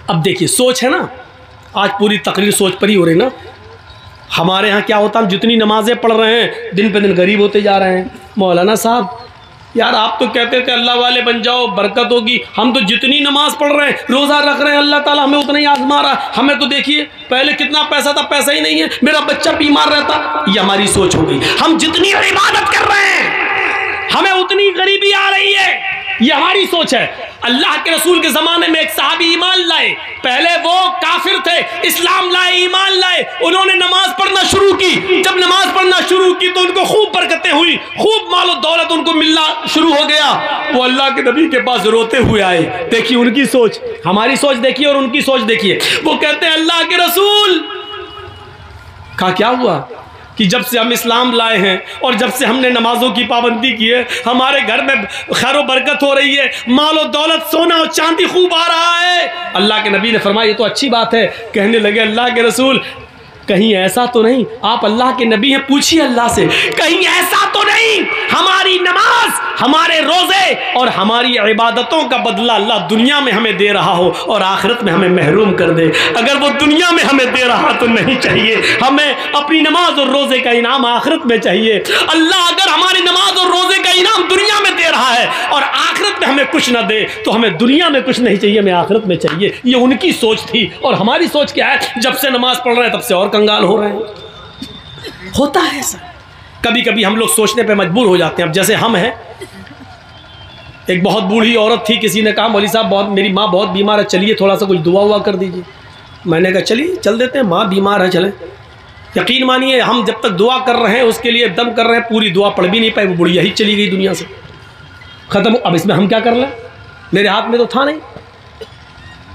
अब देखिए सोच है ना, आज पूरी तकरीर सोच पर ही हो रही ना। हमारे यहाँ क्या होता है, हम जितनी नमाजें पढ़ रहे हैं दिन पे दिन गरीब होते जा रहे हैं। मौलाना साहब यार आप तो कहते थे अल्लाह वाले बन जाओ बरकत होगी, हम तो जितनी नमाज पढ़ रहे हैं, रोज़ा रख रहे हैं, अल्लाह ताला हमें उतना ही आजमा रहा है। हमें तो देखिए पहले कितना पैसा था, पैसा ही नहीं है, मेरा बच्चा बीमार रहता। ये हमारी सोच हो गई। हम जितनी इबादत कर रहे हैं हमें उतनी गरीबी आ रही है, ये हमारी सोच है। अल्लाह के रसूल के जमाने में एक साहबी ईमान लाए, पहले वो काफिर थे, इस्लाम लाए, ईमान लाए, उन्होंने नमाज पढ़ना शुरू की। जब नमाज पढ़ना शुरू की तो उनको खूब बरकतें हुई, खूब मालो दौलत उनको मिलना शुरू हो गया। वो अल्लाह के नबी के पास रोते हुए आए। देखिए उनकी सोच, हमारी सोच देखिए और उनकी सोच देखिए। वो कहते हैं अल्लाह के रसूल का क्या हुआ कि जब से हम इस्लाम लाए हैं और जब से हमने नमाजों की पाबंदी की है, हमारे घर में खैर बरकत हो रही है, मालो दौलत सोना और चांदी खूब आ रहा है। अल्लाह के नबी ने फरमाया ये तो अच्छी बात है। कहने लगे अल्लाह के रसूल कहीं ऐसा तो नहीं, आप अल्लाह के नबी हैं, पूछिए अल्लाह से, कहीं ऐसा तो नहीं हमारी नमाज, हमारे रोजे और हमारी इबादतों का बदला अल्लाह दुनिया में हमें दे रहा हो और आखिरत में हमें महरूम कर दे। अगर वो दुनिया में हमें दे रहा तो नहीं चाहिए, हमें अपनी नमाज और रोजे का इनाम आखिरत में चाहिए। अल्लाह अगर हमारी नमाज और रोजे का इनाम दुनिया में दे रहा है और आखिरत में हमें कुछ ना दे तो हमें दुनिया में कुछ नहीं चाहिए, हमें आखिरत में चाहिए। ये उनकी सोच थी। और हमारी सोच क्या है, जब से नमाज पढ़ रहे हैं तब से और कंगाल हो रहे हैं। होता है ऐसा, कभी कभी हम लोग सोचने पे मजबूर हो जाते हैं। अब जैसे हम हैं, एक बहुत बूढ़ी औरत थी, किसी ने कहा मौलवी साहब बहुत मेरी माँ बहुत बीमार है, चलिए थोड़ा सा कुछ दुआ हुआ कर दीजिए। मैंने कहा चलिए चल देते हैं, माँ बीमार है चलें। यकीन मानिए हम जब तक दुआ कर रहे हैं उसके लिए दम कर रहे हैं, पूरी दुआ पढ़ भी नहीं पाई, वो बुढ़िया ही चली गई दुनिया से, खत्म। अब इसमें हम क्या कर लें, मेरे हाथ में तो था नहीं।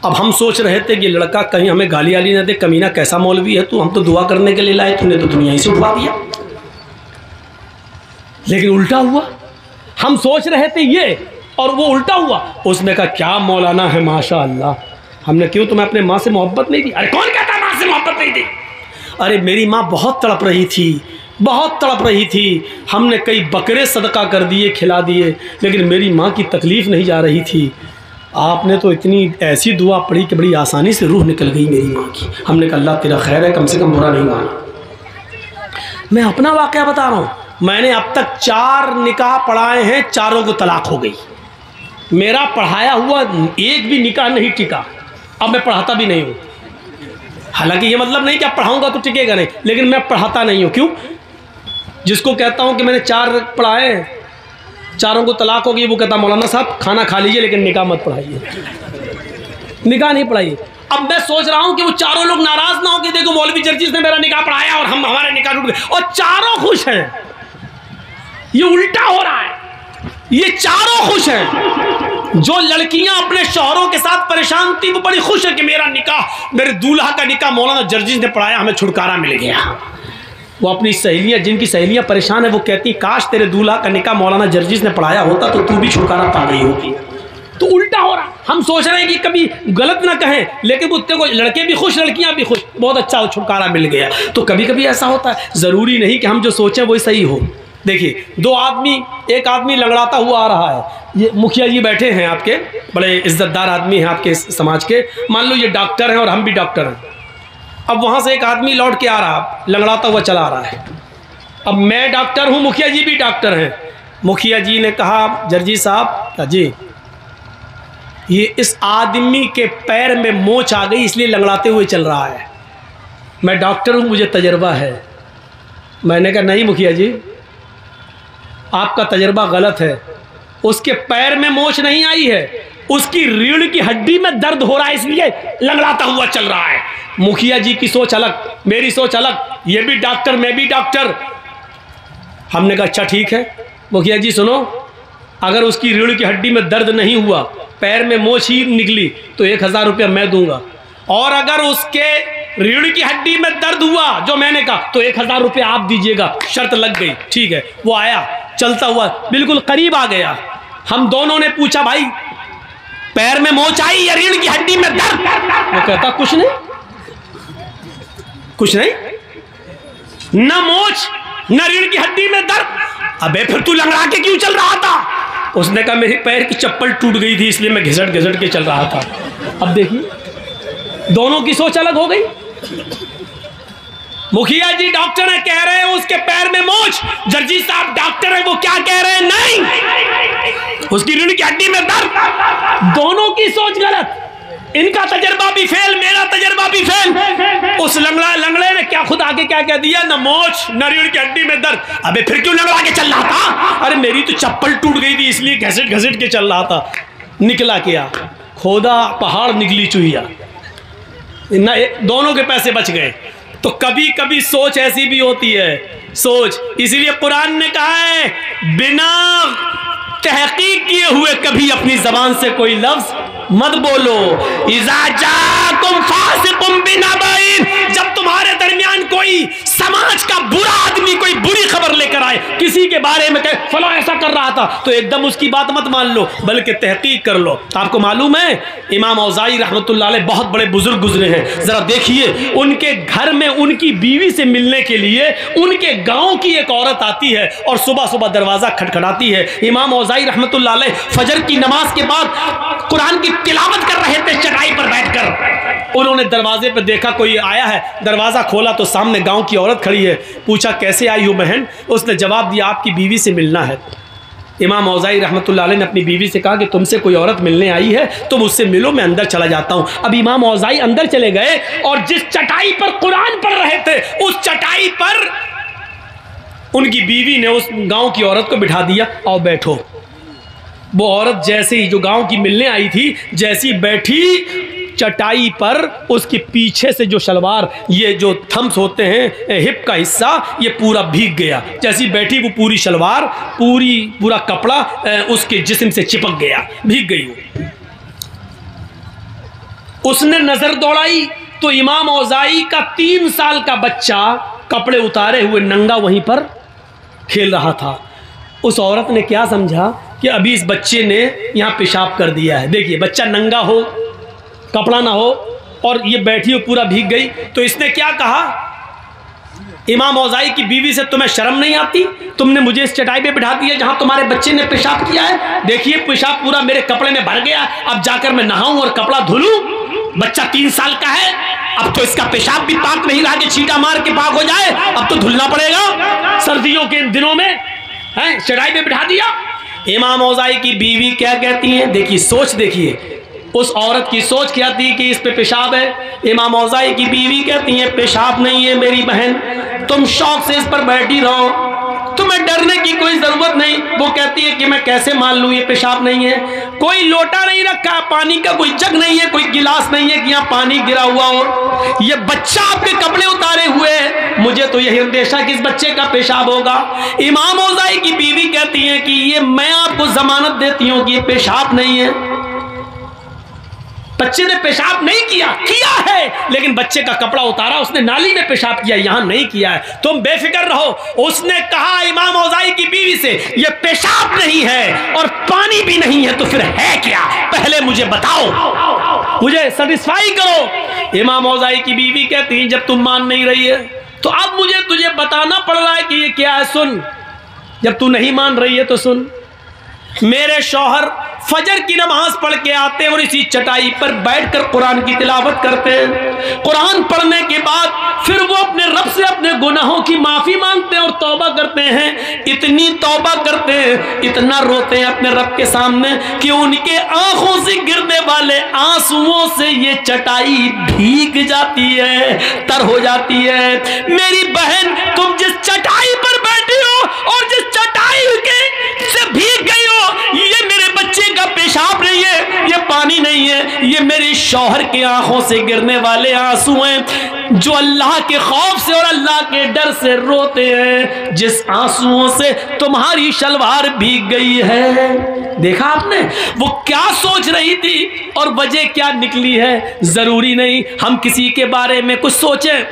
अब हम सोच रहे थे कि लड़का कहीं हमें गाली वाली ना दे, कमीना कैसा मौलवी है तू, हम तो दुआ करने के लिए लाए, तूने तो दुनिया ही से उठवा दिया। लेकिन उल्टा हुआ, हम सोच रहे थे ये और वो उल्टा हुआ। उसने कहा क्या मौलाना है माशाअल्लाह। हमने क्यों, तुम्हें अपने माँ से मोहब्बत नहीं दी? अरे कौन कहता माँ से मोहब्बत नहीं दी? अरे मेरी माँ बहुत तड़प रही थी, बहुत तड़प रही थी, हमने कई बकरे सदका कर दिए, खिला दिए, लेकिन मेरी माँ की तकलीफ़ नहीं जा रही थी। आपने तो इतनी ऐसी दुआ पढ़ी कि बड़ी आसानी से रूह निकल गई मेरी माँ की। हमने कहा अल्लाह तेरा खैर है, कम से कम बुरा नहीं माना। मैं अपना वाक़या बता रहा हूँ, मैंने अब तक 4 निकाह पढ़ाए हैं, चारों को तलाक हो गई। मेरा पढ़ाया हुआ एक भी निकाह नहीं टिका, अब मैं पढ़ाता भी नहीं हूँ। हालांकि ये मतलब नहीं कि अब पढ़ाऊँगा तो टिकेगा नहीं, लेकिन मैं पढ़ाता नहीं हूँ। क्यों? जिसको कहता हूँ कि मैंने 4 पढ़ाए, चारों को तलाक हो गई, वो कहता मौलाना साहब खाना खा लीजिए लेकिन निकाह मत पढ़ाइए, निकाह नहीं पढ़ाइए। अब मैं सोच रहा हूं कि वो चारों लोग नाराज ना हो कि देखो मौलवी जर्जिस ने मेरा निकाह पढ़ाया और हमारे निकाह टूट गए, और चारों खुश हैं। ये उल्टा हो रहा है, ये चारों खुश हैं। जो लड़कियां अपने शौहरों के साथ परेशान थी वो बड़ी खुश है कि मेरा निकाह, मेरे दूल्हा का निकाह मौलाना जर्जिस ने पढ़ाया, हमें छुटकारा मिल गया। वो अपनी सहेलियां, जिनकी सहेलियां परेशान है, वो कहती काश तेरे दूल्हा का निकाह मौलाना जर्जिस ने पढ़ाया होता तो तू भी छुटकारा पा गई होती। तो उल्टा हो रहा। हम सोच रहे हैं कि कभी गलत ना कहें, लेकिन उत्ते को लड़के भी खुश, लड़कियां भी खुश, बहुत अच्छा छुटकारा मिल गया। तो कभी कभी ऐसा होता है, ज़रूरी नहीं कि हम जो सोचें वही सही हो। देखिए एक आदमी लंगड़ाता हुआ आ रहा है, ये मुखिया जी बैठे हैं आपके, बड़े इज्जतदार आदमी हैं आपके समाज के, मान लो ये डॉक्टर हैं और हम भी डॉक्टर हैं। अब वहाँ से एक आदमी लौट के आ रहा, लंगड़ाता हुआ चला आ रहा है। अब मैं डॉक्टर हूँ, मुखिया जी भी डॉक्टर हैं। मुखिया जी ने कहा जर्जी साहब जी, ये इस आदमी के पैर में मोच आ गई इसलिए लंगड़ाते हुए चल रहा है। मैं डॉक्टर हूँ, मुझे तजर्बा है। मैंने कहा नहीं मुखिया जी, आपका तजर्बा गलत है। उसके पैर में मोच नहीं आई है, उसकी रीढ़ की हड्डी में दर्द हो रहा है इसलिए लंगड़ाता हुआ चल रहा है। मुखिया जी की सोच अलग, मेरी सोच अलग, ये भी डॉक्टर मैं भी डॉक्टर। हमने कहा अच्छा ठीक है मुखिया जी सुनो, अगर उसकी रीढ़ की हड्डी में दर्द नहीं हुआ, पैर में मोच ही निकली तो 1000 रुपया मैं दूंगा, और अगर उसके रीढ़ की हड्डी में दर्द हुआ जो मैंने कहा तो 1000 रुपया आप दीजिएगा। शर्त लग गई। ठीक है। वो आया चलता हुआ बिल्कुल करीब आ गया। हम दोनों ने पूछा भाई पैर में मोच आई या रीढ़ की हड्डी में दर्द? वो कहता कुछ नहीं, कुछ नहीं, ना मोच ना रीढ़ की हड्डी में दर्द। अबे फिर तू लंगड़ा के क्यों चल रहा था? उसने कहा मेरी पैर की चप्पल टूट गई थी इसलिए मैं घिसट घिसट के चल रहा था। अब देखिए दोनों की सोच अलग हो गई। मुखिया जी डॉक्टर है, कह रहे हैं उसके पैर में मोच। जर्जी साहब डॉक्टर है, वो क्या कह रहे हैं? नहीं, उसकी रीढ़ की हड्डी में दर्द। दोनों की सोच गलत। इनका तजर्बा भी फेल, मेरा तजर्बा भी फेल। उस लंगड़े ने क्या खुद आगे क्या कह दिया, न मोच न रीढ़ की हड्डी में दर्द। अबे फिर क्यों लंगड़ा के चल रहा था? अरे मेरी तो चप्पल टूट गई थी इसलिए घसीट घसीट के चल रहा था। निकला क्या? खोदा पहाड़ निकली चुहिया। दोनों के पैसे बच गए। तो कभी कभी सोच ऐसी भी होती है, सोच। इसीलिए कुरान ने कहा है बिना तहकीक किए हुए कभी अपनी जबान से कोई लफ्ज मत बोलो। इज़ा जाकुम फासिकुम बिनबइन, जब तुम्हारे दरमियान कोई समाज का बुरा आदमी कोई बुरी खबर लेकर आए, किसी के बारे में कहे फला ऐसा कर रहा था, तो एकदम उसकी बात मत मान लो, बल्कि तहकीक कर लो। आपको मालूम है इमाम औज़ाई रहमतुल्लाह अलैह बहुत बड़े बुजुर्ग गुजरे हैं। जरा देखिए उनके घर में उनकी बीवी से मिलने के लिए उनके गांव की एक औरत आती है और सुबह सुबह दरवाजा खटखटाती है। इमाम औज़ाई रहमतुल्लाह अलैह फजर की नमाज के बाद कुरान की तिलावत कर रहे थे चटाई पर बैठकर। उन्होंने दरवाजे पर देखा कोई आया है, दरवाजा खोला तो सामने गांव की औरत खड़ी है। पूछा कैसे आई हो बहन? उसने जवाब दिया आपकी बीवी से मिलना है। इमाम औज़ाई रहमतुल्लाह अलैह ने अपनी बीवी से कहा कि तुमसे कोई औरत मिलने आई है, तुम उससे मिलो, मैं अंदर चला जाता हूं। अब इमाम औज़ाई अंदर चले गए और जिस चटाई पर कुरान पढ़ रहे थे उस चटाई पर उनकी बीवी ने उस गांव की औरत को बिठा दिया, आओ बैठो। वो औरत जैसे ही जो गांव की मिलने आई थी जैसी बैठी चटाई पर, उसके पीछे से जो शलवार, ये जो थम्स होते हैं हिप का हिस्सा, ये पूरा भीग गया। जैसी बैठी वो पूरी शलवार पूरा कपड़ा उसके जिस्म से चिपक गया, भीग गई वो। उसने नजर दौड़ाई तो इमाम औज़ाई का 3 साल का बच्चा कपड़े उतारे हुए नंगा वहीं पर खेल रहा था। उस औरत ने क्या समझा कि अभी इस बच्चे ने यहाँ पेशाब कर दिया है। देखिए बच्चा नंगा हो, कपड़ा ना हो और ये बैठी हो पूरा भीग गई, तो इसने क्या कहा इमाम औज़ाई की बीवी से, तुम्हें शर्म नहीं आती? तुमने मुझे इस चटाई पे बिठा दिया जहाँ तुम्हारे बच्चे ने पेशाब किया है। देखिए पेशाब पूरा मेरे कपड़े में भर गया, अब जाकर मैं नहाऊं और कपड़ा धुलूं? बच्चा 3 साल का है, अब तो इसका पेशाब भी पाक नहीं रहा कि छींटा मार के पाक हो जाए, अब तो धुलना पड़ेगा। सर्दियों के इन दिनों में है चटाई पे बिठा दिया। इमाम औज़ाई की बीवी क्या कहती है? देखिए सोच, देखिए उस औरत की सोच क्या थी कि इस पे पेशाब है। इमाम औज़ाई की बीवी कहती है पेशाब नहीं है मेरी बहन, तुम शौक से इस पर बैठी रहो, तुम्हें डरने की कोई जरूरत नहीं। वो कहती है कि मैं कैसे मान लूं ये पेशाब नहीं है, कोई लोटा नहीं रखा, पानी का कोई जग नहीं है, कोई गिलास नहीं है कि यहाँ पानी गिरा हुआ हो, ये बच्चा आपके कपड़े उतारे हुए है, मुझे तो यही अंदेशा कि इस बच्चे का पेशाब होगा। इमाम औज़ाई की बीवी कहती है कि ये मैं आपको जमानत देती हूं कि ये पेशाब नहीं है, बच्चे ने पेशाब नहीं किया, किया है लेकिन बच्चे का कपड़ा उतारा, उसने नाली में पेशाब किया, यहां नहीं किया है, तुम बेफिक्र रहो। उसने कहा इमाम औज़ाई की बीवी से, ये पेशाब नहीं है और पानी भी नहीं है, तो फिर है क्या, पहले मुझे बताओ, मुझे सेटिस्फाई करो। इमाम औज़ाई की बीवी कहती है जब तुम मान नहीं रही है तो अब मुझे तुझे बताना पड़ रहा है कि ये क्या है, सुन। जब तू नहीं मान रही है तो सुन। मेरे शौहर फजर की नमाज पढ़ के आते हैं और इसी चटाई पर बैठकर कुरान की तिलावत करते हैं। कुरान पढ़ने के बाद फिर वो अपने रब से अपने गुनाहों की माफी मांगते हैं और तौबा करते हैं। इतनी तौबा करते हैं, इतना रोते हैं अपने रब के सामने कि उनके आंखों से गिरने वाले आंसुओं से ये चटाई भीग जाती है, तर हो जाती है। मेरी बहन, तुम जिस चटाई पर बैठी हो और जिस चटाई के से भीग गई हो, ये मेरे बच्चे का पेशाब नहीं है, ये पानी नहीं है, ये मेरे शौहर के आंखों से गिरने वाले आंसू हैं जो अल्लाह के खौफ से और अल्लाह के डर से रोते हैं, जिस आंसुओं से तुम्हारी शलवार भीग गई है। देखा आपने वो क्या सोच रही थी और वजह क्या निकली है। जरूरी नहीं हम किसी के बारे में कुछ सोचें,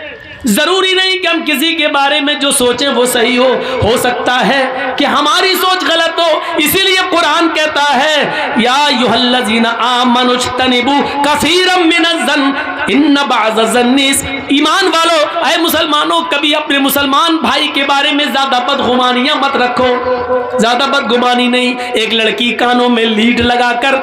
जरूरी नहीं कि हम किसी के बारे में जो सोचें वो सही हो सकता है कि हमारी सोच गलत हो। इसीलिए कुरान कहता है या अय्युहल्लज़ीना आमनू इज्तनिबू कसीरम मिनज़्ज़न इन्न बअज़-ज़न्निस, ईमान वालों, ऐ मुसलमानों, कभी अपने मुसलमान भाई के बारे में ज्यादा बदगुमानियां मत रखो। ज्यादा बदगुमानी नहीं। एक लड़की कानों में लीड लगाकर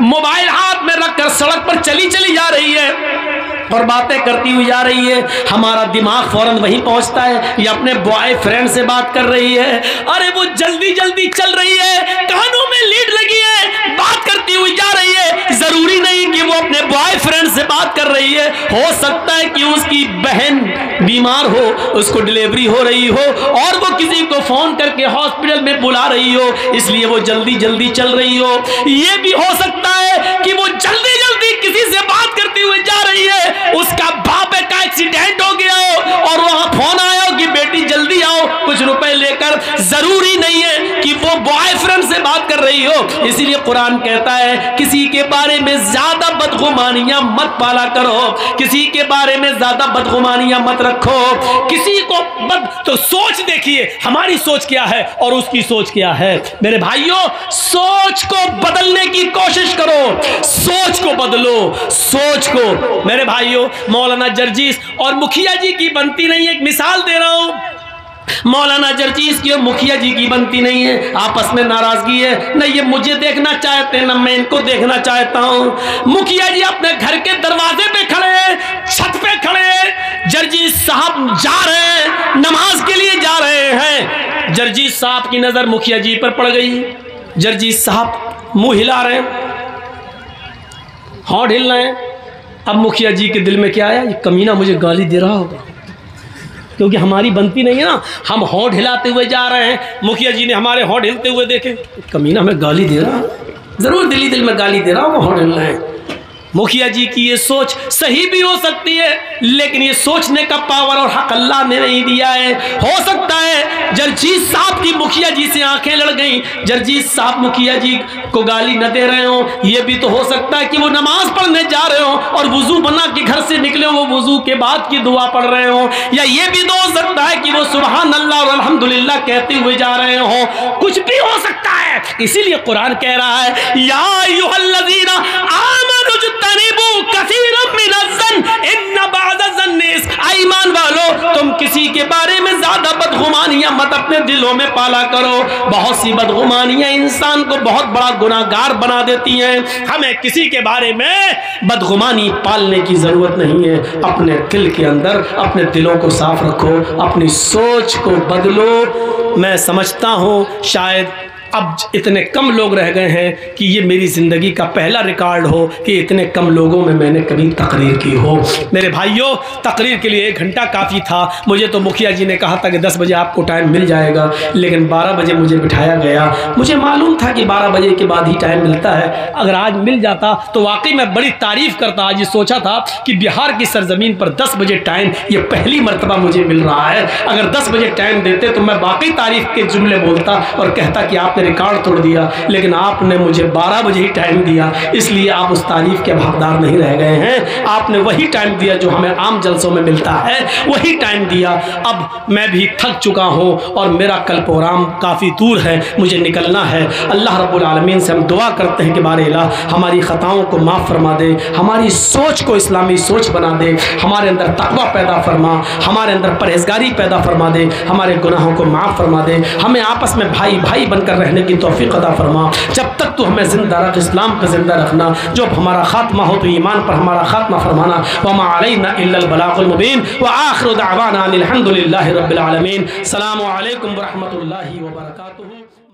मोबाइल हाथ में रखकर सड़क पर चली जा रही है और बातें करती हुई जा रही है, हमारा दिमाग फौरन वहीं पहुंचता है, ये अपने बॉयफ्रेंड से बात कर रही है। अरे वो जल्दी जल्दी चल रही है, कानों में लीड लगी है, बात करती हुई जा रही है। जरूरी नहीं कि वो अपने बॉयफ्रेंड से बात कर रही है, हो सकता है कि उसकी बहन बीमार हो, उसको डिलीवरी हो रही हो और वो किसी को फोन करके हॉस्पिटल में बुला रही हो, इसलिए वो जल्दी जल्दी चल रही हो। ये भी हो सकता है कि वो जल्दी जल्दी किसी से बात करती हुई जा रही है, उसका बाप का एक्सीडेंट हो गया हो और वहां फोन आया हो कि बेटी जल्दी आओ कुछ रुपए लेकर। जरूरी नहीं है कि वो बॉयफ्रेंड से बात कर रही हो। इसीलिए कुरान कहता है किसी के बारे में ज्यादा बदगुमानियां मत पाला करो, किसी के बारे में ज्यादा बदगुमानियां मत रखो, किसी को तो सोच देखिए हमारी सोच क्या है और उसकी सोच क्या है। मेरे भाइयों, सोच को बदलने की कोशिश करो, सोच को बदलो, सोच को। मेरे भाइयों, मौलाना जर्जीस और मुखिया जी की बनती नहीं है। एक मिसाल दे रहा हूं, मौलाना जर्जीस की और मुखिया जी की बनती नहीं है, आपस में नाराजगी है। न ये मुझे देखना चाहते न मैं इनको देखना चाहता हूं। मुखिया जी अपने घर के दरवाजे पे खड़े हैं, छत पे खड़े हैं, जर्जीस साहब जा रहे हैं, नमाज के लिए जा रहे हैं। जर्जीस साहब की नजर मुखिया जी पर पड़ गई। जर्जीस साहब मुंह हिला रहे हैं, होंठ हिल रहे हैं। अब मुखिया जी के दिल में क्या आया, ये कमीना मुझे गाली दे रहा होगा, क्योंकि हमारी बनती नहीं है ना, हम होंठ हिलाते हुए जा रहे हैं। मुखिया जी ने हमारे होंठ हिलते हुए देखे, कमीना में गाली दे रहा, जरूर दिल में गाली दे रहा होगा, होंठ हिल रहे हैं। मुखिया जी की ये सोच सही भी हो सकती है, लेकिन ये सोचने का पावर और हक अल्लाह ने नहीं दिया है। हो सकता है जर्जीस साहब की मुखिया जी से आंखें लड़ गई, जर्जीस साहब मुखिया जी को गाली न दे रहे हो। ये भी तो हो सकता है कि वो नमाज पढ़ने जा रहे हो और वुजू बना के घर से निकले हो, वो वुजू के बाद की दुआ पढ़ रहे हो। या ये भी तो हो सकता है कि वो सुबहान अल्लाह और अल्हम्दुलिल्लाह कहते हुए जा रहे हो, कुछ भी हो सकता है। इसीलिए कुरान कह रहा है या अय्युहल्लज़ीना आमनू इज्तनिबू कसीरम मिनज़्ज़न इन्न बअज़-ज़न्निस, ईमान वालों, तुम किसी के बारे में ज्यादा बदगुमानियां मत अपने दिलों में पाला करो। बहुत सी बदगुमानियां इंसान को बहुत बड़ा गुनाहगार बना देती हैं। हमें किसी के बारे में बदगुमानी पालने की जरूरत नहीं है। अपने दिल के अंदर अपने दिलों को साफ रखो, अपनी सोच को बदलो। मैं समझता हूं शायद अब इतने कम लोग रह गए हैं कि ये मेरी ज़िंदगी का पहला रिकॉर्ड हो कि इतने कम लोगों में मैंने कभी तकरीर की हो। मेरे भाइयों, तकरीर के लिए 1 घंटा काफ़ी था। मुझे तो मुखिया जी ने कहा था कि 10 बजे आपको टाइम मिल जाएगा, लेकिन 12 बजे मुझे बिठाया गया। मुझे मालूम था कि 12 बजे के बाद ही टाइम मिलता है। अगर आज मिल जाता तो वाकई मैं बड़ी तारीफ़ करता। आज ये सोचा था कि बिहार की सरजमीन पर 10 बजे टाइम, ये पहली मरतबा मुझे मिल रहा है। अगर 10 बजे टाइम देते तो मैं वाकई तारीफ़ के जुमले बोलता और कहता कि आपने रिकॉर्ड तोड़ दिया, लेकिन आपने मुझे 12 बजे ही टाइम दिया, इसलिए आप उस तारीफ़ के हकदार नहीं रह गए हैं। आपने वही टाइम दिया जो हमें आम जलसों में मिलता है, वही टाइम दिया। अब मैं भी थक चुका हूँ और मेरा कल प्रोग्राम काफ़ी दूर है, मुझे निकलना है। अल्लाह रब्बुल आलमीन से हम दुआ करते हैं कि बारे इलाह हमारी ख़ताओं को माफ़ फरमा दे, हमारी सोच को इस्लामी सोच बना दे, हमारे अंदर तक़वा पैदा फरमा, हमारे अंदर परहेज़गारी पैदा फरमा दे, हमारे गुनाहों को माफ़ फरमा दे, हमें आपस में भाई भाई बनकर रहने की तौफ़ीक़ अता फरमा। जब तक तो हमें ज़िंदा रख, इस्लाम का ज़िंदा रखना। जब हमारा ख़ात्मा हो तो ईमान पर हमारा ख़ात्मा फरमाना। वमा अलैना इल्लल बलागुल मुबीन व आखिरु दअवाना अनिल हम्दुलिल्लाहि रब्बिल आलमीन। अस्सलामु अलैकुम व रहमतुल्लाहि व बरकातुहू।